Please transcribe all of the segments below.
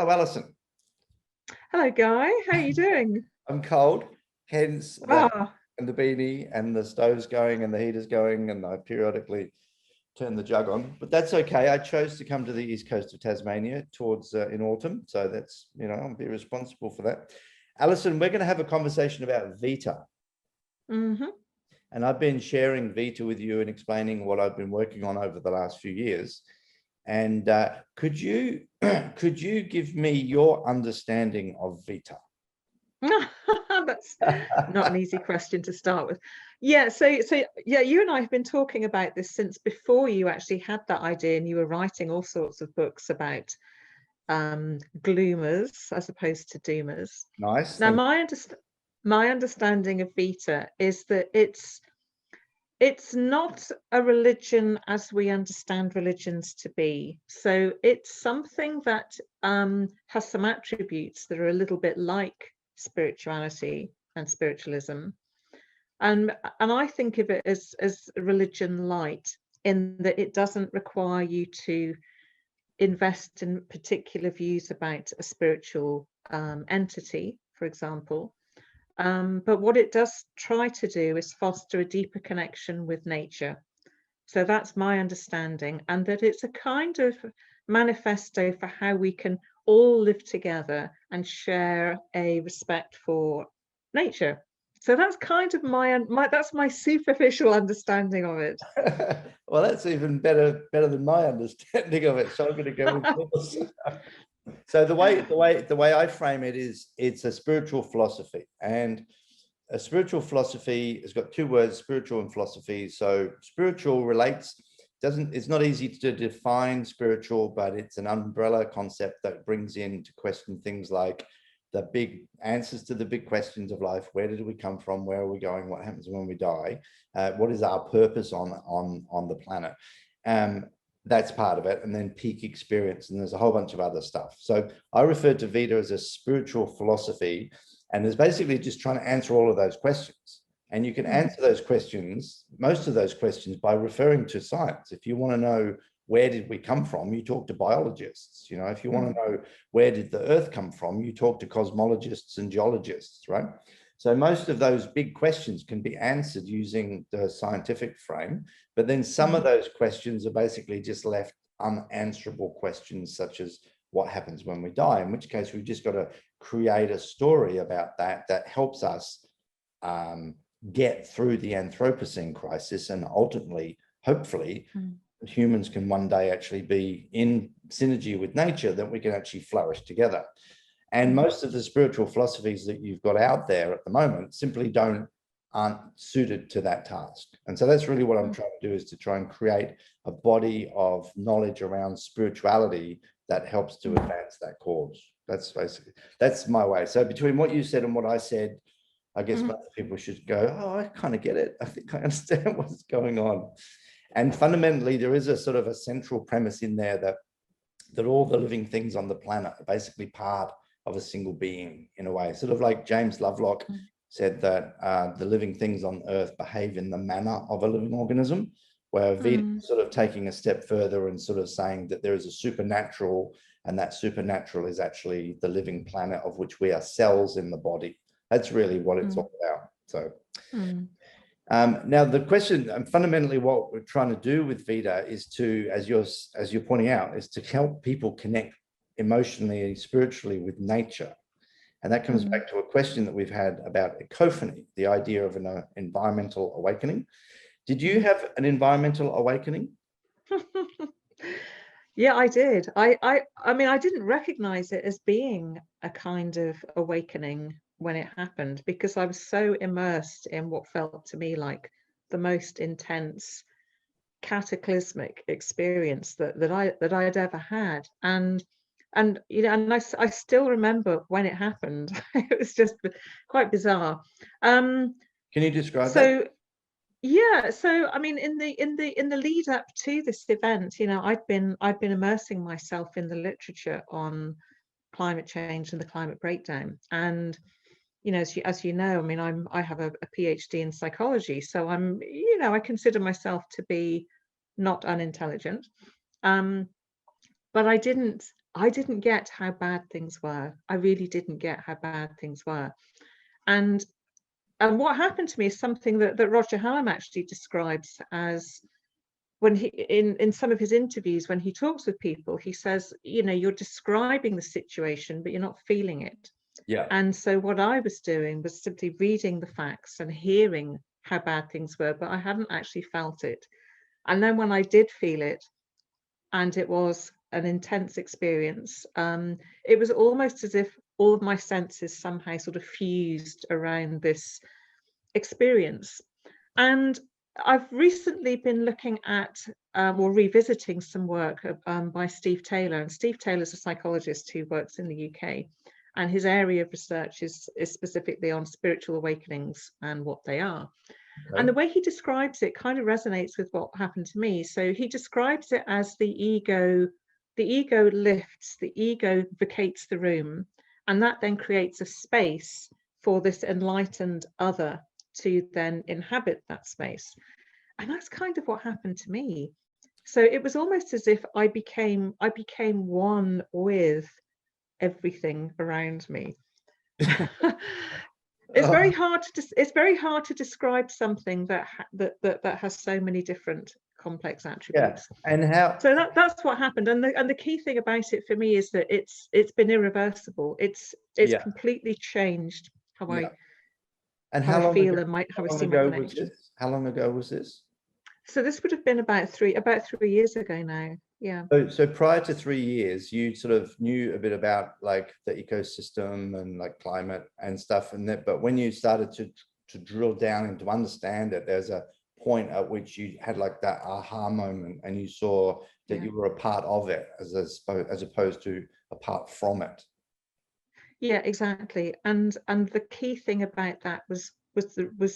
Hello, Alison. Hello, Guy. How are you doing? I'm cold, hence the hat Oh, and the beanie and the stove's going and the heater's going, and I periodically turn the jug on. But that's okay. I chose to come to the east coast of Tasmania towards in autumn, so that's I'll be responsible for that. Alison, we're going to have a conversation about Vita, mm-hmm. and I've been sharing Vita with you and explaining what I've been working on over the last few years. And could you give me your understanding of Vita? That's not an easy question to start with. Yeah, so yeah, you and I have been talking about this since before you actually had that idea, and you were writing all sorts of books about gloomers as opposed to doomers. Nice. Now, my understanding of Vita is that it's not a religion as we understand religions to be. So it's something that has some attributes that are a little bit like spirituality and spiritualism. And I think of it as religion light, in that it doesn't require you to invest in particular views about a spiritual entity, for example. But what it does try to do is foster a deeper connection with nature. So that's my understanding, and that it's a kind of manifesto for how we can all live together and share a respect for nature. So that's kind of my that's my superficial understanding of it. Well, that's even better than my understanding of it. So I'm going to go with yours. So the way I frame it is, it's a spiritual philosophy, and a spiritual philosophy has got two words: spiritual and philosophy. So spiritual it's not easy to define spiritual, but it's an umbrella concept that brings in to question things like the big answers to the big questions of life. Where did we come from? Where are we going? What happens when we die? What is our purpose on the planet? That's part of it. And then peak experience. And there's a whole bunch of other stuff. So I refer to Vita as a spiritual philosophy, and it's basically just trying to answer all of those questions. And you can answer those questions, most of those questions, by referring to science. If you want to know where did we come from, you talk to biologists. If you want to know where did the earth come from, you talk to cosmologists and geologists, right? So most of those big questions can be answered using the scientific frame, but then some of those questions are basically just left unanswerable questions, such as what happens when we die, in which case we've just got to create a story about that helps us get through the Anthropocene crisis, and ultimately, hopefully, humans can one day actually be in synergy with nature, that we can actually flourish together. And most of the spiritual philosophies that you've got out there at the moment simply aren't suited to that task. And so that's really what I'm trying to do, is to try and create a body of knowledge around spirituality that helps to advance that cause. That's my way. So between what you said and what I said, I guess most people should go, oh, I kind of get it. I think I understand what's going on. And fundamentally, there is a sort of a central premise in there that all the living things on the planet are basically part of a single being, in a way. Sort of like James Lovelock said that the living things on Earth behave in the manner of a living organism, where Vita is sort of taking a step further and sort of saying that there is a supernatural, and that supernatural is actually the living planet of which we are cells in the body. That's really what it's all about. So now the question, and fundamentally what we're trying to do with Vita, is to, as you're pointing out, is to help people connect emotionally and spiritually with nature. And that comes back to a question that we've had about ecophany, the idea of an environmental awakening. Did you have an environmental awakening? Yeah, I did. I mean, I didn't recognize it as being a kind of awakening when it happened, because I was so immersed in what felt to me like the most intense cataclysmic experience that I had ever had. And I still remember when it happened. It was just quite bizarre. Can you describe that? So yeah, so I mean, in the lead up to this event, I'd been immersing myself in the literature on climate change and the climate breakdown. And as you know, I mean, I have a PhD in psychology, so I consider myself to be not unintelligent, but I didn't I didn't get how bad things were. I really didn't get how bad things were. And what happened to me is something that Roger Hallam actually describes as, when he in some of his interviews, when he talks with people, he says, you're describing the situation, but you're not feeling it. Yeah. And so what I was doing was simply reading the facts and hearing how bad things were, but I hadn't actually felt it. And then when I did feel it, and it was an intense experience, it was almost as if all of my senses somehow sort of fused around this experience. And I've recently been looking at or revisiting some work by Steve Taylor. And Steve Taylor is a psychologist who works in the UK. And his area of research is specifically on spiritual awakenings and what they are. Okay. And the way he describes it kind of resonates with what happened to me. So he describes it as the ego lifts, the ego vacates the room, and that then creates a space for this enlightened other to then inhabit that space. And that's kind of what happened to me. So it was almost as if I became one with everything around me. It's very hard to describe something that has so many different complex attributes. Yeah. And how? So that's what happened. And the key thing about it for me is that it's been irreversible. It's completely changed how I feel and how I see my connection. How long ago was this? So this would have been about 3 years ago now. Yeah. So prior to 3 years, you sort of knew a bit about like the ecosystem and like climate and stuff, and that. But when you started to drill down and to understand it, there's a point at which you had like that aha moment, and you saw that you were a part of it as opposed to apart from it. Yeah, exactly. And the key thing about that was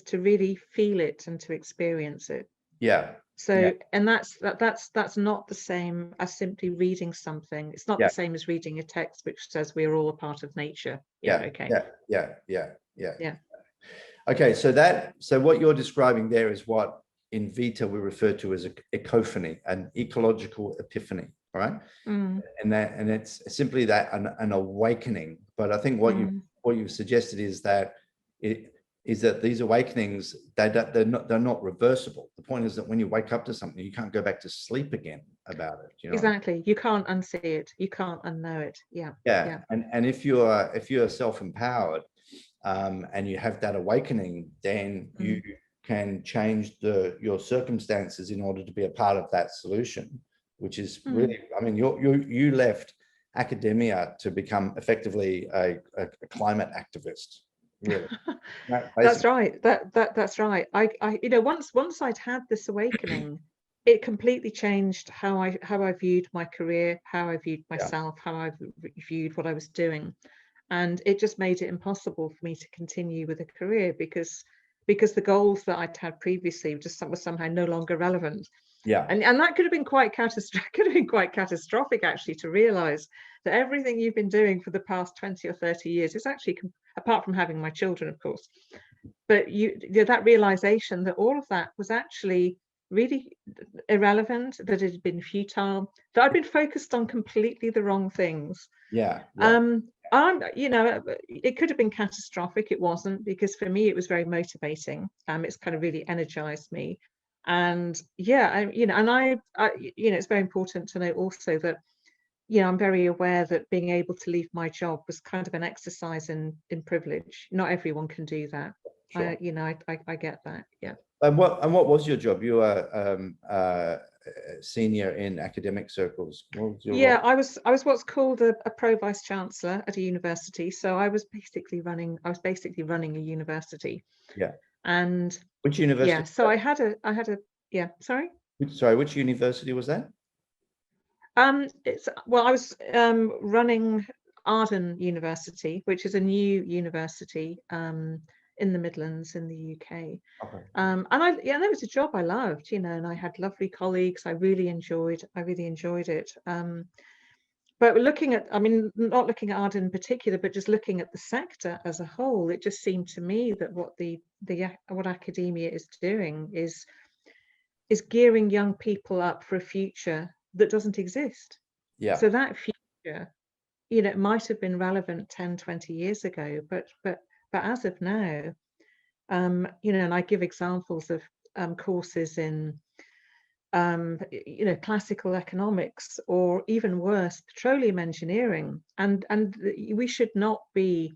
to really feel it and to experience it. Yeah. So, and that's not the same as simply reading something. It's not the same as reading a text which says we're all a part of nature. Okay. Yeah. Okay, so what you're describing there is what in Vita we refer to as ecophany, an ecological epiphany. All right. And it's simply that an awakening. But I think what you've suggested is that these awakenings, they're not reversible. The point is that when you wake up to something, you can't go back to sleep again about it. Exactly. You can't unsee it. You can't unknow it. Yeah. And if you're self-empowered and you have that awakening, then you can change your circumstances in order to be a part of that solution, which is really, I mean, you left academia to become effectively a climate activist. Really. That's right. That's right. I once I'd had this awakening, it completely changed how I viewed my career, how I viewed myself, how I viewed what I was doing, and it just made it impossible for me to continue with a career because the goals that I'd had previously were somehow no longer relevant. Yeah. And that could have been quite catastrophic actually, to realize that everything you've been doing for the past 20 or 30 years is actually, apart from having my children, of course, but that realization that all of that was actually really irrelevant, that it had been futile, that I'd been focused on completely the wrong things. It could have been catastrophic. It wasn't, because for me it was very motivating. It's kind of really energized me. And it's very important to note also that I'm very aware that being able to leave my job was kind of an exercise in privilege. Not everyone can do that. Sure. I get that. Yeah. And what was your job? You were senior in academic circles. What was your role? I was what's called a pro vice chancellor at a university. So I was basically running a university. Yeah. And which university? Yeah. So I had a sorry. Which university was that? I was running Arden University, which is a new university in the Midlands in the UK. Okay. And there was a job I loved, and I had lovely colleagues. I really enjoyed it. But not looking at Arden in particular, but just looking at the sector as a whole, it just seemed to me that what academia is doing is gearing young people up for a future that doesn't exist. Yeah. So that future future, you know, it might have been relevant 10, 20 years ago, but as of now, you know, and I give examples of courses in you know, classical economics, or even worse, petroleum engineering, and we should not be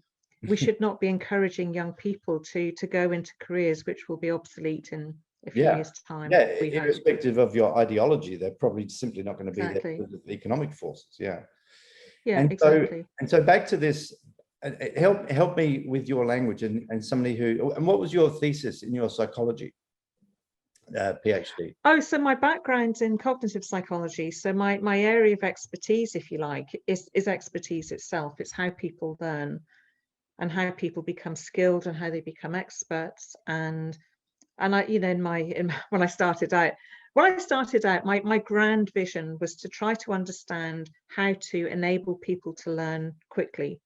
encouraging young people to go into careers which will be obsolete in a few Yeah. years' time. Yeah, We hope. irrespective of your ideology, they're probably simply not going to be there Exactly. because of the economic forces. Yeah. Yeah, And exactly. so back to this, help me with your language and somebody who, and what was your thesis in your psychology PhD? Oh, so my background's in cognitive psychology. So my area of expertise, if you like, is expertise itself. It's how people learn and how people become skilled and how they become experts. And I, you know, when I started out, my grand vision was to try to understand how to enable people to learn quickly,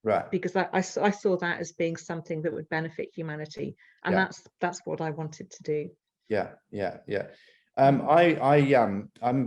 Right. because I saw that as being something that would benefit humanity, and Yeah. that's what I wanted to do. Yeah. I'm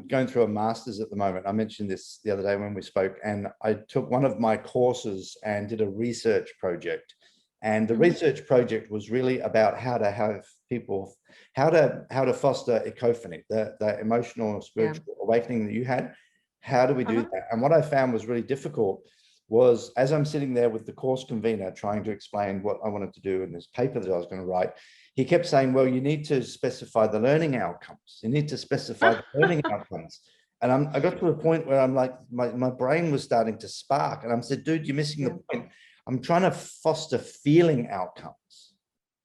going through a master's at the moment. I mentioned this the other day when we spoke, and I took one of my courses and did a research project. And the research project was really about how to have people, how to foster ecophany, the emotional and spiritual awakening that you had. How do we do that? And what I found was really difficult was, as I'm sitting there with the course convener trying to explain what I wanted to do in this paper that I was going to write, he kept saying, well, you need to specify the learning outcomes. You need to specify the learning outcomes. And I got to a point where I'm like, my brain was starting to spark. And I said, dude, you're missing the point. I'm trying to foster feeling outcomes.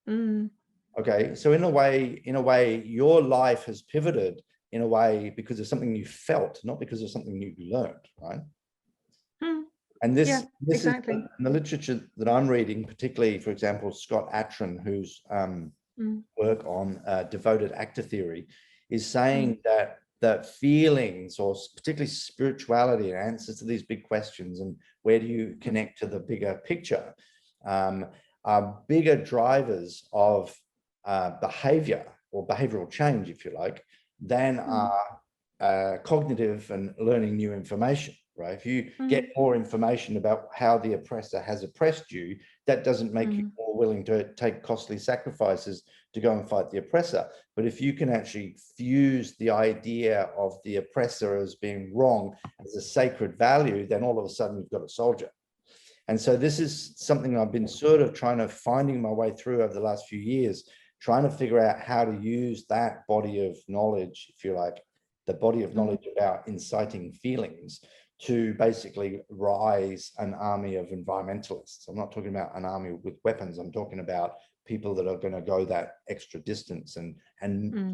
Okay. So in a way, your life has pivoted in a way because of something you felt, not because of something you learned, right? And this exactly. is in the literature that I'm reading, particularly, for example, Scott Atran, whose work on devoted actor theory, is saying that feelings, or particularly spirituality and answers to these big questions, and where do you connect to the bigger picture, are bigger drivers of behavior or behavioral change, if you like, than are cognitive and learning new information. Right? If you get more information about how the oppressor has oppressed you, that doesn't make you more willing to take costly sacrifices to go and fight the oppressor. But if you can actually fuse the idea of the oppressor as being wrong as a sacred value, then all of a sudden you've got a soldier. And so this is something I've been sort of finding my way through over the last few years, trying to figure out how to use that body of knowledge, if you like, the body of knowledge about inciting feelings, to basically rise an army of environmentalists. I'm not talking about an army with weapons. I'm talking about people that are going to go that extra distance and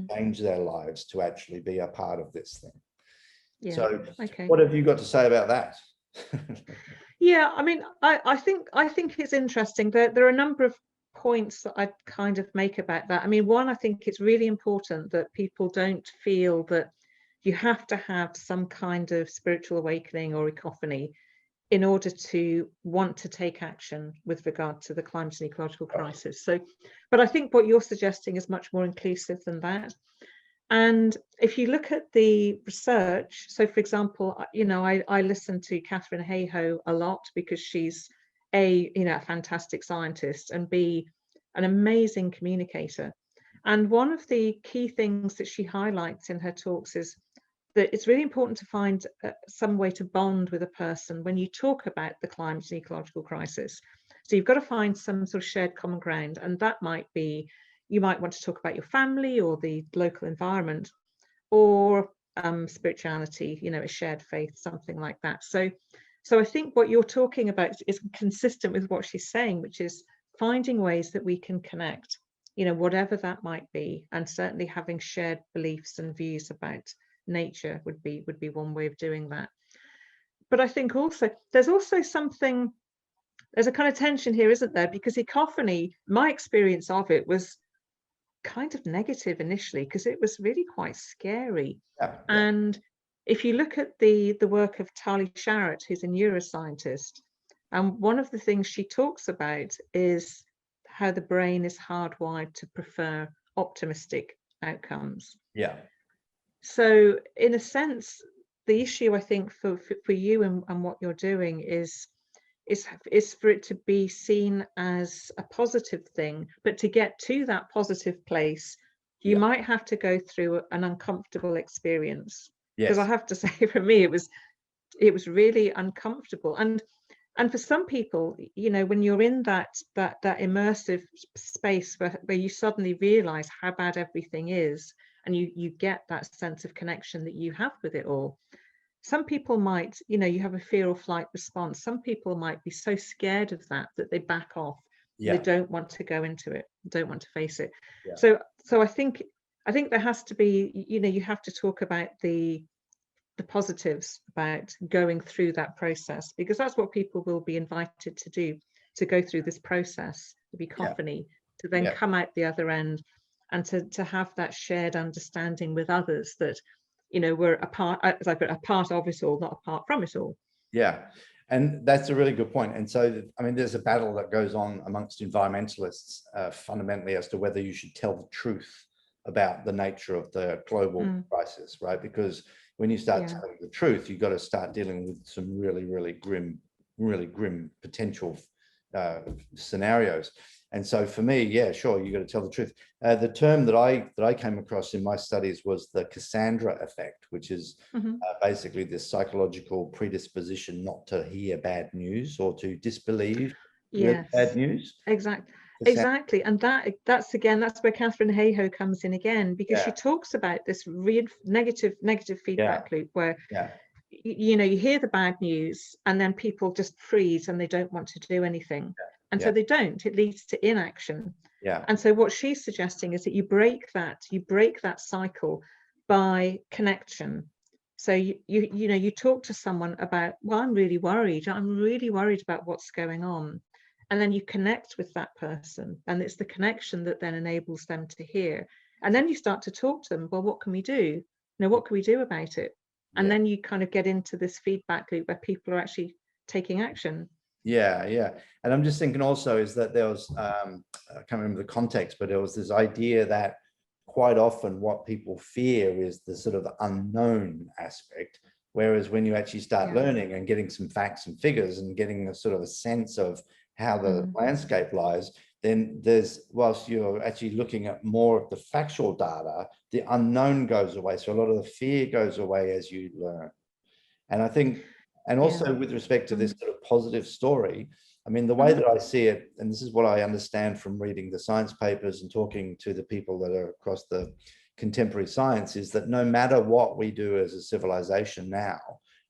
change their lives to actually be a part of this thing. Yeah. So Okay. what have you got to say about that? Yeah, I mean, I think it's interesting that there are a number of points that I kind of make about that. I mean, one, I think it's really important that people don't feel that you have to have some kind of spiritual awakening or ecophany in order to want to take action with regard to the climate and ecological crisis. So, but I think what you're suggesting is much more inclusive than that. And if you look at the research, so for example, you know, I listen to Catherine Hayhoe a lot because she's A, you know, a fantastic scientist, and B, an amazing communicator. And one of the key things that she highlights in her talks is that it's really important to find some way to bond with a person when you talk about the climate and ecological crisis. So you've got to find some sort of shared common ground, and that might be, you might want to talk about your family or the local environment, or spirituality, you know, a shared faith, something like that. So I think what you're talking about is consistent with what she's saying, which is finding ways that we can connect, you know, whatever that might be, and certainly having shared beliefs and views about nature would be one way of doing that. But I think also there's a kind of tension here, isn't there? Because ecophany, my experience of it was kind of negative initially, because it was really quite scary. And if you look at the work of Tali Sharot, who's a neuroscientist, and one of the things she talks about is how the brain is hardwired to prefer optimistic outcomes. Yeah. So in a sense, the issue, I think, for you and what you're doing is for it to be seen as a positive thing. But to get to that positive place, you might have to go through an uncomfortable experience. Because I have to say, for me, it was really uncomfortable. And for some people, you know, when you're in that immersive space where you suddenly realize how bad everything is, and you get that sense of connection that you have with it all. Some people might, you know, you have a fear or flight response. Some people might be so scared of that they back off. They don't want to go into it, don't want to face it. So I think there has to be, you know, you have to talk about the positives about going through that process, because that's what people will be invited to do, to go through this process of ecophany, to then come out the other end, and to have that shared understanding with others that, you know, we're a part, as I put, a part of it all, not apart from it all. Yeah, and that's a really good point. And so, I mean, there's a battle that goes on amongst environmentalists fundamentally as to whether you should tell the truth about the nature of the global crisis, right? Because when you start telling the truth, you've got to start dealing with some really, really grim potential scenarios. And so for me, yeah, sure, you got to tell the truth. The term that I came across in my studies was the Cassandra effect, which is basically this psychological predisposition not to hear bad news or to disbelieve bad news. Exactly. And that's where Catherine Hayhoe comes in again, because she talks about this negative feedback loop where you know, you hear the bad news and then people just freeze and they don't want to do anything. And so they don't. It leads to inaction. And so what she's suggesting is that you break that cycle by connection. So you know, you talk to someone about, well, I'm really worried about what's going on. And then you connect with that person, and it's the connection that then enables them to hear. And then you start to talk to them, well, what can we do? You know, what can we do about it? And then you kind of get into this feedback loop where people are actually taking action. Yeah. And I'm just thinking also is that there was, I can't remember the context, but there was this idea that quite often what people fear is the sort of unknown aspect. Whereas when you actually start learning and getting some facts and figures and getting a sort of a sense of how the landscape lies, then whilst you're actually looking at more of the factual data, the unknown goes away. So a lot of the fear goes away as you learn. And I think, and also with respect to this sort of positive story, I mean, the way that I see it, and this is what I understand from reading the science papers and talking to the people that are across the contemporary science, is that no matter what we do as a civilization now,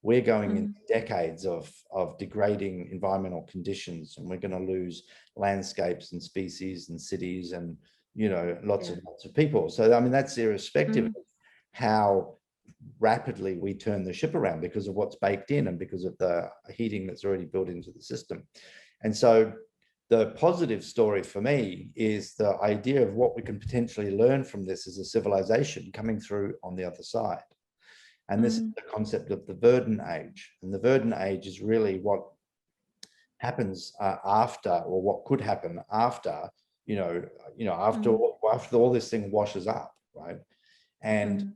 we're going in decades of degrading environmental conditions, and we're going to lose landscapes and species and cities and, you know, lots of people. So, I mean, that's irrespective of how rapidly we turn the ship around because of what's baked in and because of the heating that's already built into the system. And so the positive story for me is the idea of what we can potentially learn from this as a civilization coming through on the other side. And this is the concept of the verdant age. And the verdant age is really what happens after, or what could happen after, after all this thing washes up, right? And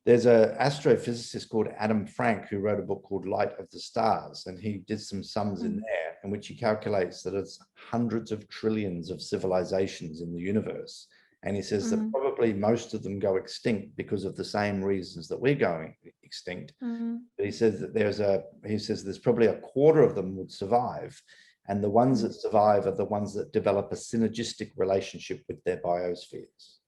there's an astrophysicist called Adam Frank who wrote a book called Light of the Stars, and he did some sums in there in which he calculates that it's hundreds of trillions of civilizations in the universe. And he says that probably most of them go extinct because of the same reasons that we're going extinct. But he says that there's probably a quarter of them would survive. And the ones that survive are the ones that develop a synergistic relationship with their biospheres.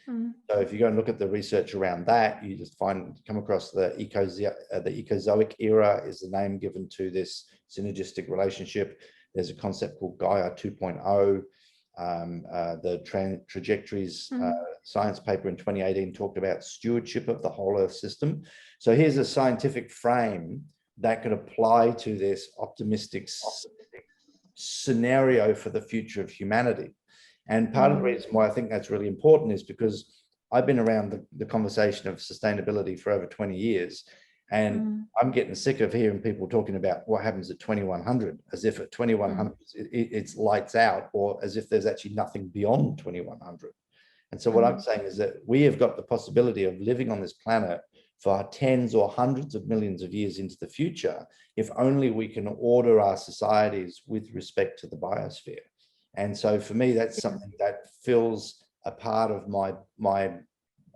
So if you go and look at the research around that, you just come across the Ecozoic era is the name given to this synergistic relationship. There's a concept called Gaia 2.0. The trajectories science paper in 2018 talked about stewardship of the whole Earth system. So here's a scientific frame that could apply to this optimistic scenario for the future of humanity. And part of the reason why I think that's really important is because I've been around the conversation of sustainability for over 20 years. And I'm getting sick of hearing people talking about what happens at 2100, as if at 2100 it's lights out, or as if there's actually nothing beyond 2100. And so what I'm saying is that we have got the possibility of living on this planet for tens or hundreds of millions of years into the future, if only we can order our societies with respect to the biosphere. And so for me, that's something that fills a part of my,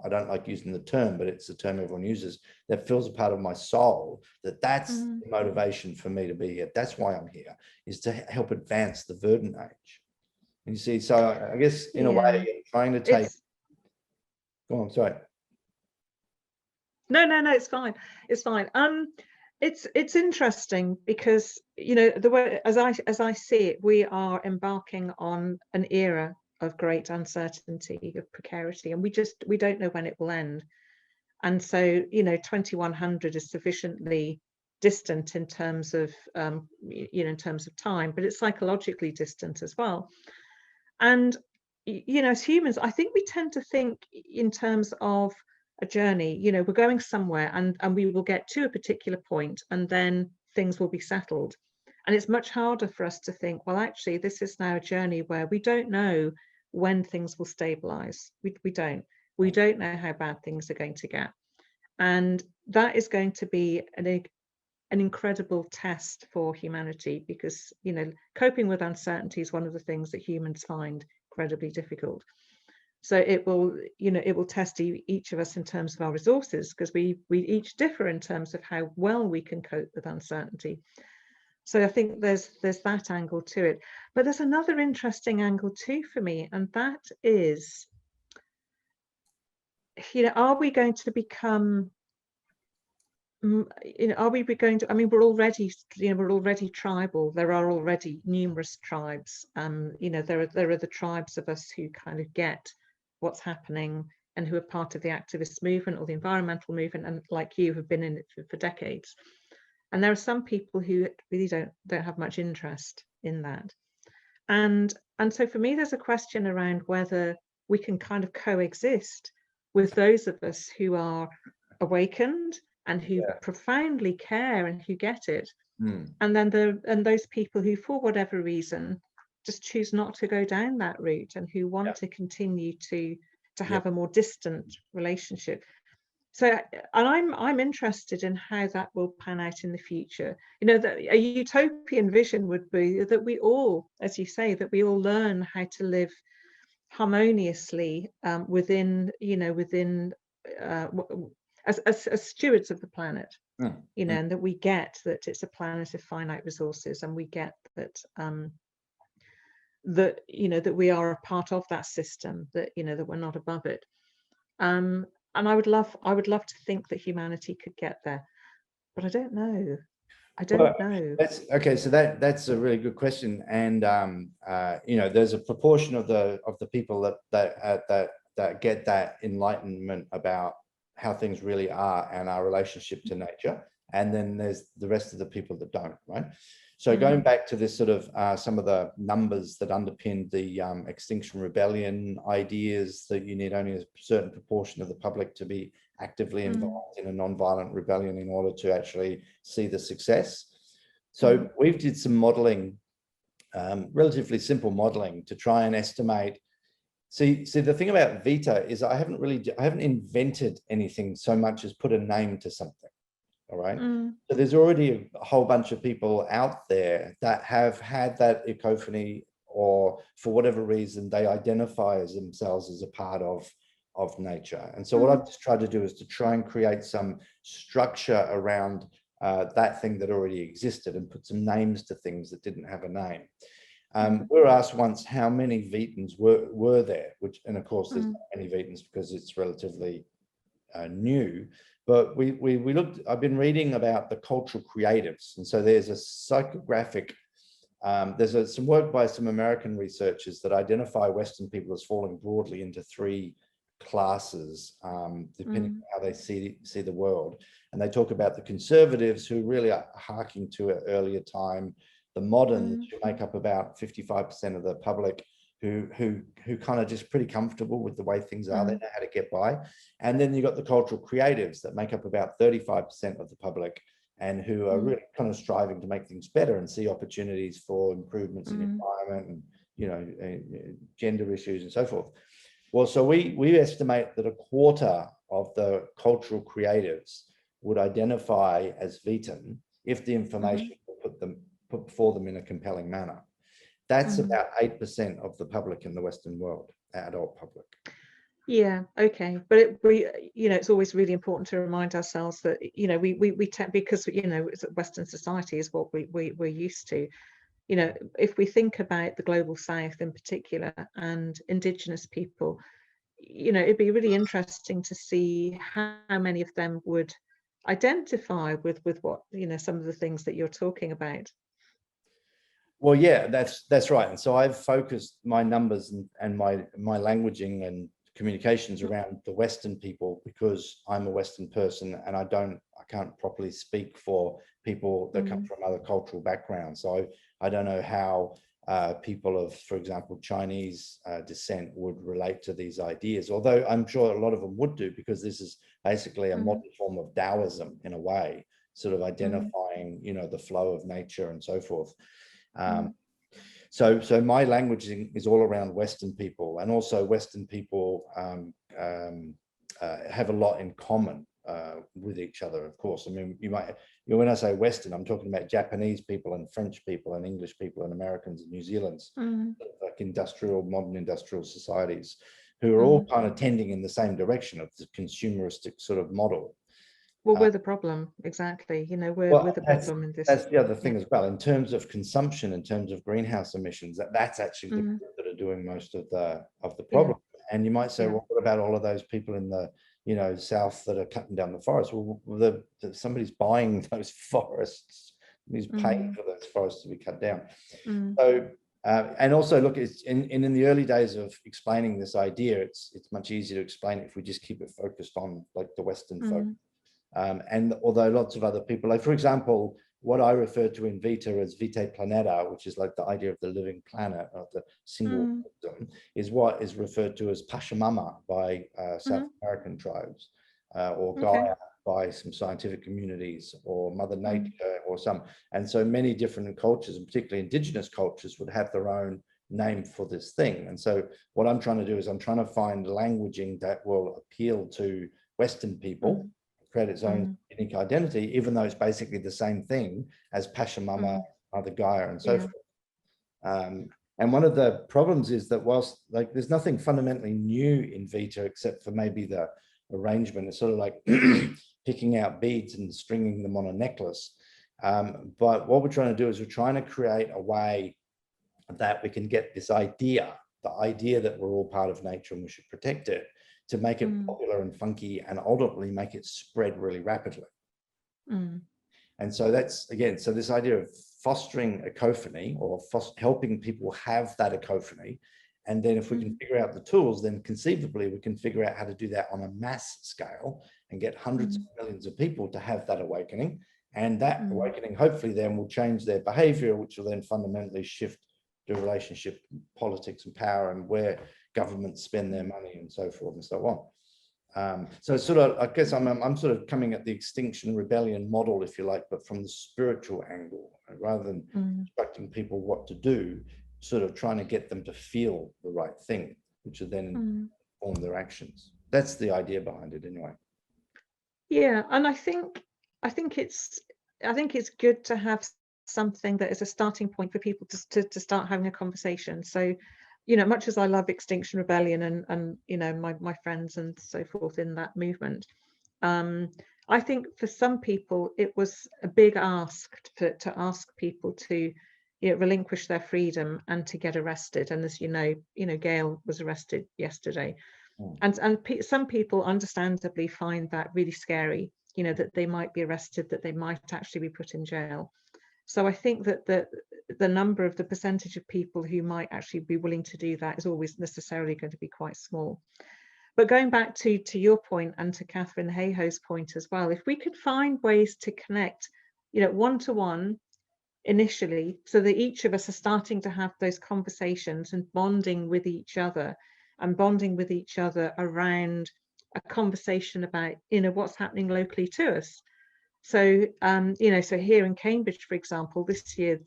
I don't like using the term, but it's the term everyone uses, that fills a part of my soul, that's the motivation for me to be here. That's why I'm here, is to help advance the verdant age. And you see, so I guess in a way, trying to take, go on, sorry. No, it's fine. It's fine. It's interesting because, you know, the way as I see it, we are embarking on an era of great uncertainty, of precarity, and we don't know when it will end. And so, you know, 2100 is sufficiently distant in terms of you know, in terms of time, but it's psychologically distant as well. And you know, as humans, I think we tend to think in terms of a journey. You know, we're going somewhere and we will get to a particular point and then things will be settled. And it's much harder for us to think, well, actually, this is now a journey where we don't know when things will stabilize. We don't know how bad things are going to get. And that is going to be an incredible test for humanity, because, you know, coping with uncertainty is one of the things that humans find incredibly difficult. So it will, you know, it will test each of us in terms of our resources, because we each differ in terms of how well we can cope with uncertainty. So I think there's that angle to it. But there's another interesting angle too for me, and that is, you know, are we going to become, you know, are we going to, I mean, we're already, you know, we're already tribal. There are already numerous tribes. You know, there are the tribes of us who kind of get what's happening and who are part of the activist movement or the environmental movement, and like you, have been in it for decades. And there are some people who really don't have much interest in that. And so for me, there's a question around whether we can kind of coexist with those of us who are awakened and who profoundly care and who get it, and then those people who, for whatever reason, just choose not to go down that route and who want to continue to have a more distant relationship. So, and I'm interested in how that will pan out in the future. You know, that a utopian vision would be that we all, as you say, that we all learn how to live harmoniously within, you know, within as stewards of the planet, you know, and that we get that it's a planet of finite resources, and we get that that, you know, that we are a part of that system, that, you know, that we're not above it. And I would love to think that humanity could get there, but I don't know. I don't know. That's okay. So that's a really good question, and you know, there's a proportion of the people that get that enlightenment about how things really are and our relationship to nature, and then there's the rest of the people that don't, right? So going back to this sort of some of the numbers that underpin the Extinction Rebellion ideas, that you need only a certain proportion of the public to be actively involved in a non-violent rebellion in order to actually see the success. So we've did some modeling, relatively simple modeling, to try and estimate. See, the thing about Vita is I haven't invented anything so much as put a name to something. All right. So there's already a whole bunch of people out there that have had that ecophany, or for whatever reason, they identify as themselves as a part of nature. And so what I've just tried to do is to try and create some structure around that thing that already existed, and put some names to things that didn't have a name. We were asked once how many Vitans were there, which, and of course there's not many Vitans because it's relatively new. But we looked, I've been reading about the cultural creatives. And so there's a psychographic, there's some work by some American researchers that identify Western people as falling broadly into three classes, depending on how they see the world. And they talk about the conservatives, who really are harking to an earlier time, the moderns, who make up about 55% of the public, who kind of just pretty comfortable with the way things are. They know how to get by. And then you've got the cultural creatives that make up about 35% of the public, and who are really kind of striving to make things better and see opportunities for improvements in environment and, you know, gender issues and so forth. Well, so we estimate that a quarter of the cultural creatives would identify as vegan if the information were put before them in a compelling manner. That's about 8% of the public in the Western world, adult public. Yeah, okay, but it's always really important to remind ourselves that because Western society is what we're used to. If we think about the global South in particular and Indigenous people, it'd be really interesting to see how many of them would identify with what some of the things that you're talking about. Well, yeah, that's right. And so I've focused my numbers and my languaging and communications around the Western people because I'm a Western person and I can't properly speak for people that come from other cultural backgrounds. So I don't know how people of, for example, Chinese descent would relate to these ideas, although I'm sure a lot of them would do, because this is basically a modern form of Taoism in a way, sort of identifying, the flow of nature and so forth. So my languaging is all around Western people, and also Western people have a lot in common with each other, of course. I mean, when I say Western, I'm talking about Japanese people and French people and English people and Americans and New Zealanders, like modern industrial societies, who are all kind of tending in the same direction of the consumeristic sort of model. Well, we're the problem, exactly. We're the problem in this. That's the other thing as well. In terms of consumption, in terms of greenhouse emissions, that's actually the group that are doing most of the problem. And you might say, well, what about all of those people in the South that are cutting down the forest? Well, somebody's buying those forests, who's paying for those forests to be cut down. So, and also, look, it's in the early days of explaining this idea, it's much easier to explain it if we just keep it focused on like the Western folk. And although lots of other people, like for example, what I refer to in Vita as Vitae Planeta, which is like the idea of the living planet, of the single system, is what is referred to as Pachamama by South American tribes, or Gaia by some scientific communities, or Mother Nature, or some. And so many different cultures, and particularly indigenous cultures, would have their own name for this thing. And so what I'm trying to do is I'm trying to find languaging that will appeal to Western people, create its own unique identity, even though it's basically the same thing as Pachamama, Mother Gaia, and so forth. And one of the problems is that whilst like there's nothing fundamentally new in Vita except for maybe the arrangement, it's sort of like picking out beads and stringing them on a necklace. But what we're trying to do is we're trying to create a way that we can get this idea, the idea that we're all part of nature and we should protect it, to make it popular and funky, and ultimately make it spread really rapidly. And so that's, again, so this idea of fostering ecophony, or helping people have that ecophony. And then if we can figure out the tools, then conceivably we can figure out how to do that on a mass scale and get hundreds of millions of people to have that awakening. And that awakening hopefully then will change their behavior, which will then fundamentally shift the relationship, politics and power, and where governments spend their money and so forth and so on. So it's sort of, I guess I'm sort of coming at the Extinction Rebellion model, if you like, but from the spiritual angle, rather than instructing people what to do, sort of trying to get them to feel the right thing, which will then inform their actions. That's the idea behind it, anyway. Yeah, and I think it's good to have something that is a starting point for people to start having a conversation. So, much as I love Extinction Rebellion and my friends and so forth in that movement, I think for some people it was a big ask to ask people to relinquish their freedom and to get arrested. And as Gail was arrested yesterday, and some people understandably find that really scary, that they might be arrested, that they might actually be put in jail. So I think that the percentage of people who might actually be willing to do that is always necessarily going to be quite small. But going back to your point, and to Catherine Hayhoe's point as well, if we could find ways to connect, one-to-one initially, so that each of us are starting to have those conversations and bonding with each other around a conversation about, what's happening locally to us. So, so here in Cambridge, for example, this year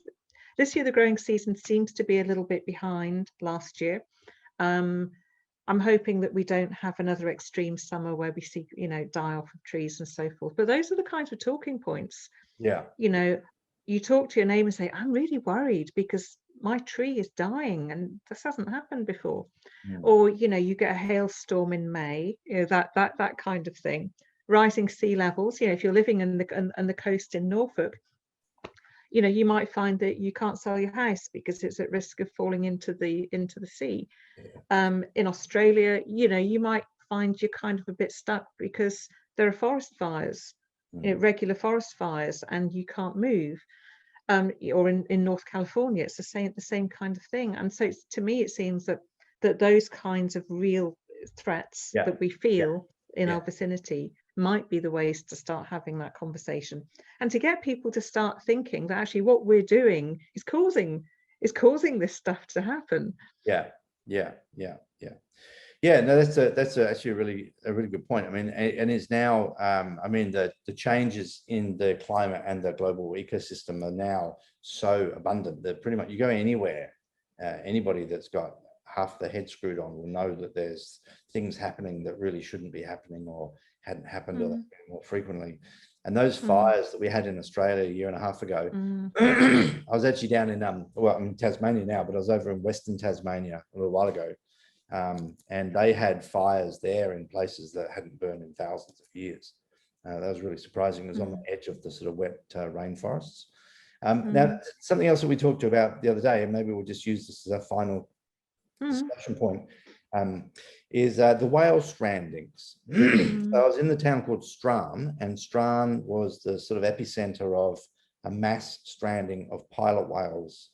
the growing season seems to be a little bit behind last year. I'm hoping that we don't have another extreme summer where we see, die off of trees and so forth. But those are the kinds of talking points. Yeah. You talk to your neighbour and say, I'm really worried because my tree is dying and this hasn't happened before. Or, you get a hailstorm in May, that kind of thing. Rising sea levels, if you're living in the coast in Norfolk, you might find that you can't sell your house because it's at risk of falling into the sea. In Australia, you might find you're kind of a bit stuck because there are forest fires, regular forest fires, and you can't move. Or in North California, it's the same kind of thing. And so to me, it seems that those kinds of real threats that we feel in our vicinity might be the ways to start having that conversation, and to get people to start thinking that actually what we're doing is causing this stuff to happen. No, that's actually a really good point. I mean, and is now, I mean, the changes in the climate and the global ecosystem are now so abundant that pretty much you go anywhere, anybody that's got half the head screwed on will know that there's things happening that really shouldn't be happening or hadn't happened or more frequently. And those fires that we had in Australia a year and a half ago, I was actually down in, well, I'm in Tasmania now, but I was over in Western Tasmania a little while ago. And they had fires there in places that hadn't burned in thousands of years. That was really surprising. It was on the edge of the sort of wet rainforests. Now, something else that we talked about the other day, and maybe we'll just use this as a final discussion point, is the whale strandings. So I was in the town called Strachan, and Strachan was the sort of epicenter of a mass stranding of pilot whales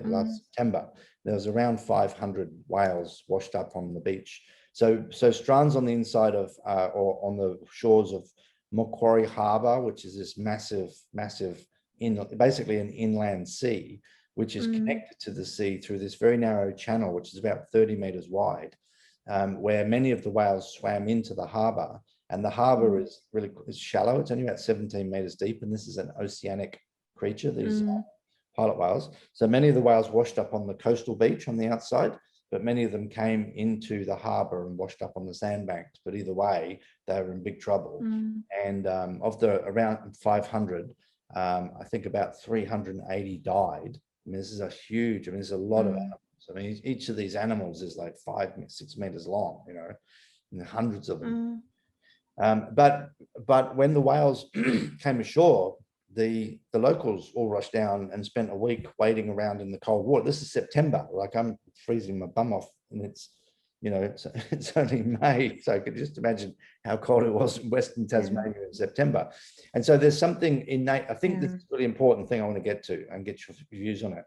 last September. There was around 500 whales washed up on the beach. So Strachan's on the inside of, or on the shores of Macquarie Harbour, which is this massive, basically an inland sea, which is connected to the sea through this very narrow channel, which is about 30 meters wide, where many of the whales swam into the harbour. And the harbour is shallow. It's only about 17 meters deep. And this is an oceanic creature, these pilot whales. So many of the whales washed up on the coastal beach on the outside, but many of them came into the harbour and washed up on the sandbanks. But either way, they were in big trouble. And of the around 500, I think about 380 died. I mean, this is a huge, I mean, there's a lot of animals. I mean, each of these animals is like 5-6 meters long, and hundreds of them. But when the whales came ashore, the locals all rushed down and spent a week waiting around in the cold water. This is September, like I'm freezing my bum off, and it's only May, so I could just imagine how cold it was in Western Tasmania in September. And so there's something innate. I think this is a really important thing I want to get to and get your views on it,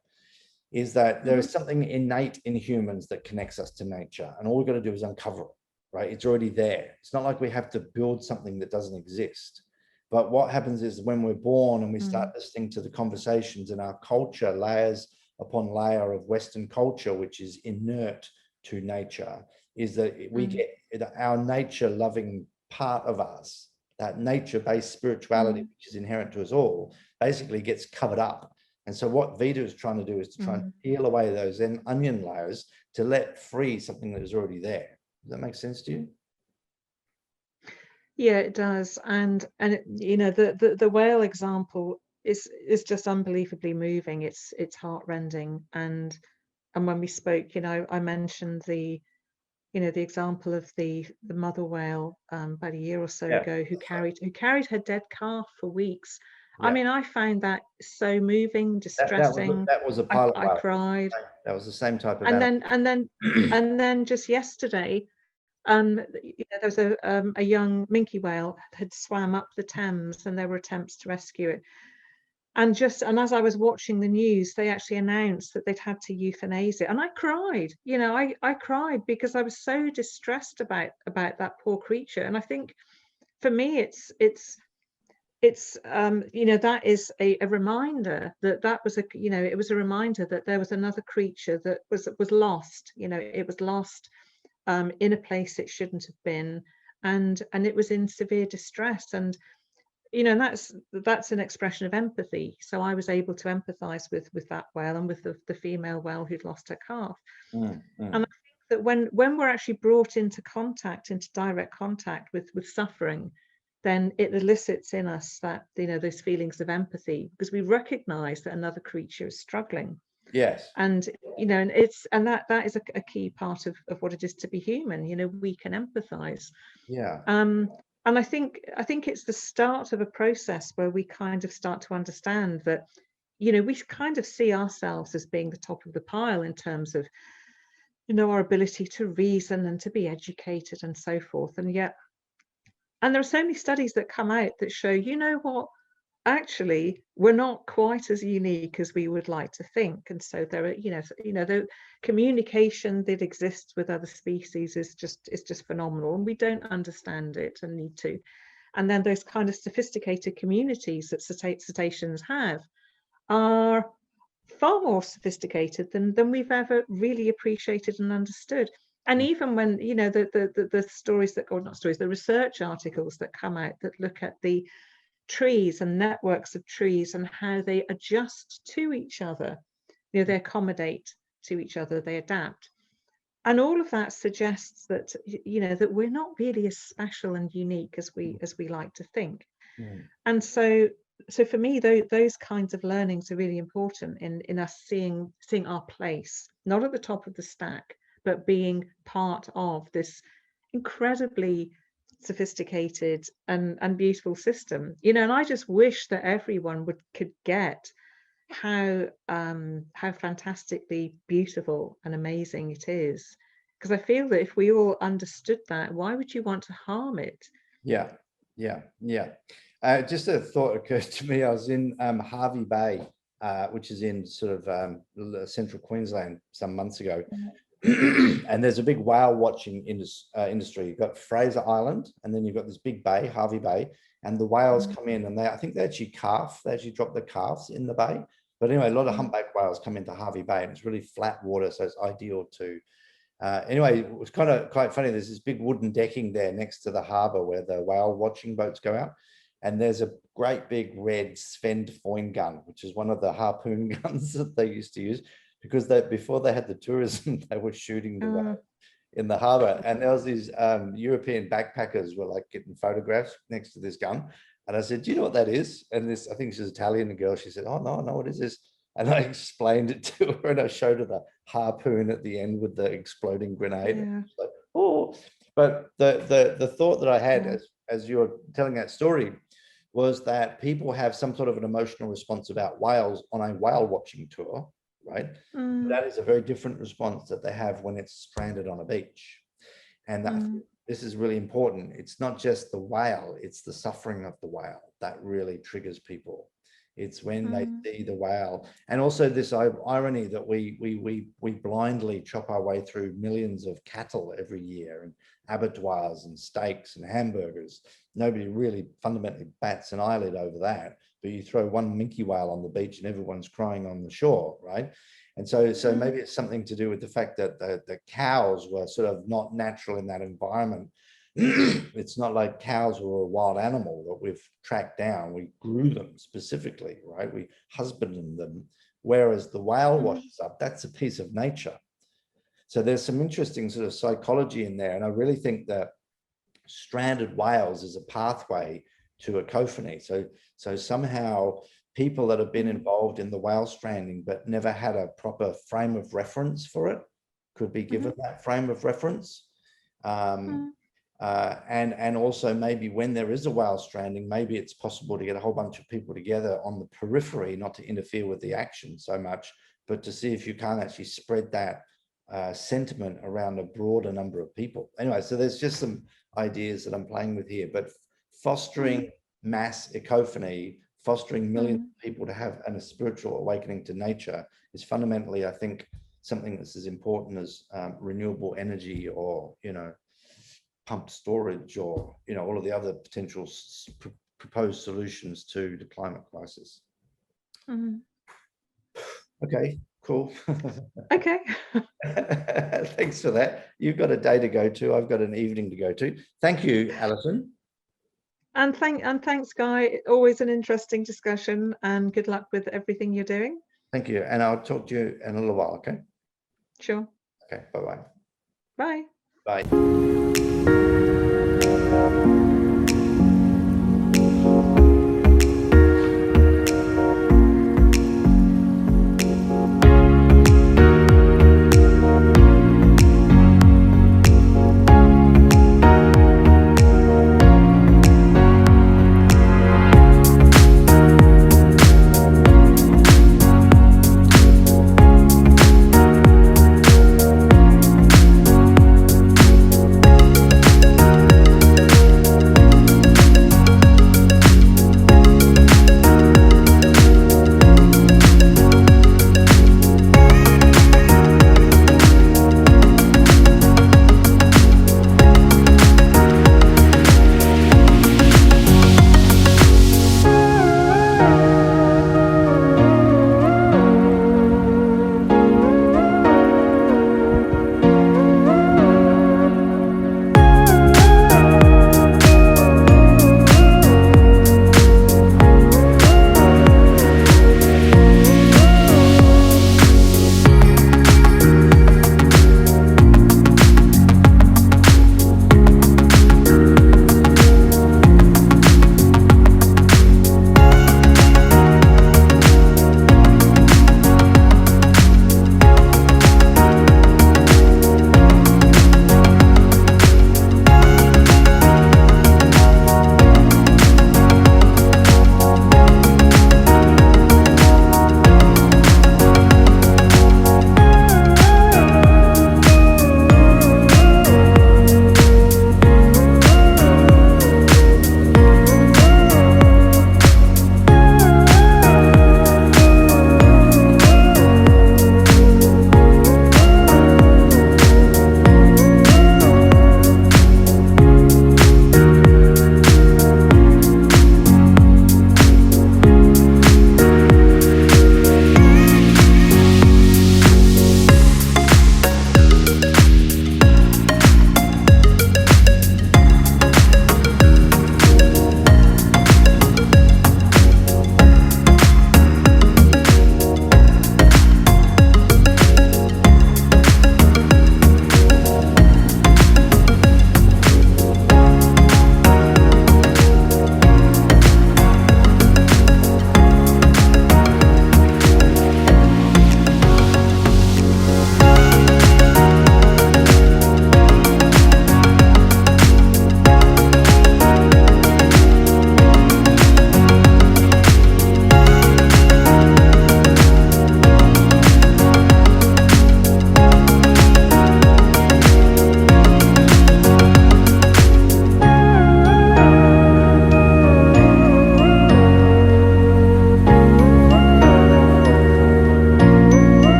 is that there is something innate in humans that connects us to nature, and all we've got to do is uncover it. Right? It's already there. It's not like we have to build something that doesn't exist. But what happens is when we're born and we start listening to the conversations in our culture, layers upon layer of Western culture, which is inert to nature, is that we get our nature loving part of us, that nature-based spirituality, which is inherent to us all, basically gets covered up. And so what Vita is trying to do is to try and peel away those onion layers to let free something that is already there. Does that make sense to you? Yeah, it does. And the whale example is just unbelievably moving. It's heartrending. And when we spoke, I mentioned the example of the mother whale about a year or so ago who carried her dead calf for weeks. I mean, I found that so moving, distressing. That was a pilot whale. I cried. That was the same type of animal. And then just yesterday, there was a young minke whale had swam up the Thames, and there were attempts to rescue it. And as I was watching the news, they actually announced that they'd had to euthanize it, and I cried. I cried because I was so distressed about that poor creature. And I think for me, it's that is a reminder that was it was a reminder that there was another creature that was lost. It was lost in a place it shouldn't have been, and it was in severe distress. And that's an expression of empathy. So I was able to empathize with that whale and with the female whale who'd lost her calf. And I think that when we're actually brought into direct contact with suffering, then it elicits in us that, you know, those feelings of empathy, because we recognize that another creature is struggling. Yes. And, you know, and that is a key part of what it is to be human. You know, we can empathize. Yeah. And I think it's the start of a process where we kind of start to understand that, you know, we kind of see ourselves as being the top of the pile in terms of, you know, our ability to reason and to be educated and so forth. And yet, and there are so many studies that come out that show, you know what, actually, we're not quite as unique as we would like to think. And so there are, the communication that exists with other species is just phenomenal, and we don't understand it and need to. And then those kind of sophisticated communities that cetaceans have are far more sophisticated than we've ever really appreciated and understood. And even when, you know, the stories that, or not stories, the research articles that come out that look at the trees and networks of trees and how they adjust to each other, you know, they accommodate to each other, they adapt. And all of that suggests that, you know, that we're not really as special and unique as we like to think. And so for me, those kinds of learnings are really important in us seeing our place, not at the top of the stack, but being part of this incredibly sophisticated and beautiful system. You know, and I just wish that everyone could get how fantastically beautiful and amazing it is, because I feel that if we all understood that, why would you want to harm it? Yeah. Just a thought occurred to me. I was in Hervey Bay, which is in sort of central Queensland some months ago. And there's a big whale watching industry. You've got Fraser Island, and then you've got this big bay, Hervey Bay, and the whales come in, and I think they actually drop the calves in the bay. But anyway, a lot of humpback whales come into Hervey Bay, and it's really flat water, so it's ideal to. Anyway, it was quite funny. There's this big wooden decking there next to the harbour where the whale watching boats go out. And there's a great big red Sven Foyn gun, which is one of the harpoon guns that they used to use, because before they had the tourism, they were shooting the whale in the harbour. And there was these European backpackers were like getting photographs next to this gun. And I said, do you know what that is? And this, I think she's Italian girl. She said, oh, no, what is this? And I explained it to her, and I showed her the harpoon at the end with the exploding grenade. Yeah. Like, oh, but the thought that I had as you were telling that story was that people have some sort of an emotional response about whales on a whale watching tour, right? That is a very different response that they have when it's stranded on a beach. And this is really important. It's not just the whale, it's the suffering of the whale that really triggers people. It's when they see the whale, and also this irony that we blindly chop our way through millions of cattle every year, and abattoirs and steaks and hamburgers. Nobody really fundamentally bats an eyelid over that, but you throw one minke whale on the beach and everyone's crying on the shore, right? And so maybe it's something to do with the fact that the cows were sort of not natural in that environment. It's not like cows were a wild animal that we've tracked down. We grew them specifically, right? We husbanded them, whereas the whale washes up. That's a piece of nature. So there's some interesting sort of psychology in there. And I really think that stranded whales is a pathway to ecophany. So somehow people that have been involved in the whale stranding but never had a proper frame of reference for it could be given that frame of reference. And also maybe when there is a whale stranding, maybe it's possible to get a whole bunch of people together on the periphery, not to interfere with the action so much, but to see if you can't actually spread that sentiment around a broader number of people. Anyway, so there's just some ideas that I'm playing with here, but fostering mass ecophany, fostering millions of people to have a spiritual awakening to nature is fundamentally, I think, something that's as important as renewable energy or, you know, pumped storage or, you know, all of the other potential proposed solutions to the climate crisis. Okay, cool. Okay. Thanks for that. You've got a day to go to. I've got an evening to go to. Thank you, Alison. And thanks, Guy. Always an interesting discussion, and good luck with everything you're doing. Thank you. And I'll talk to you in a little while, okay? Sure. Okay, bye-bye. Bye. Bye.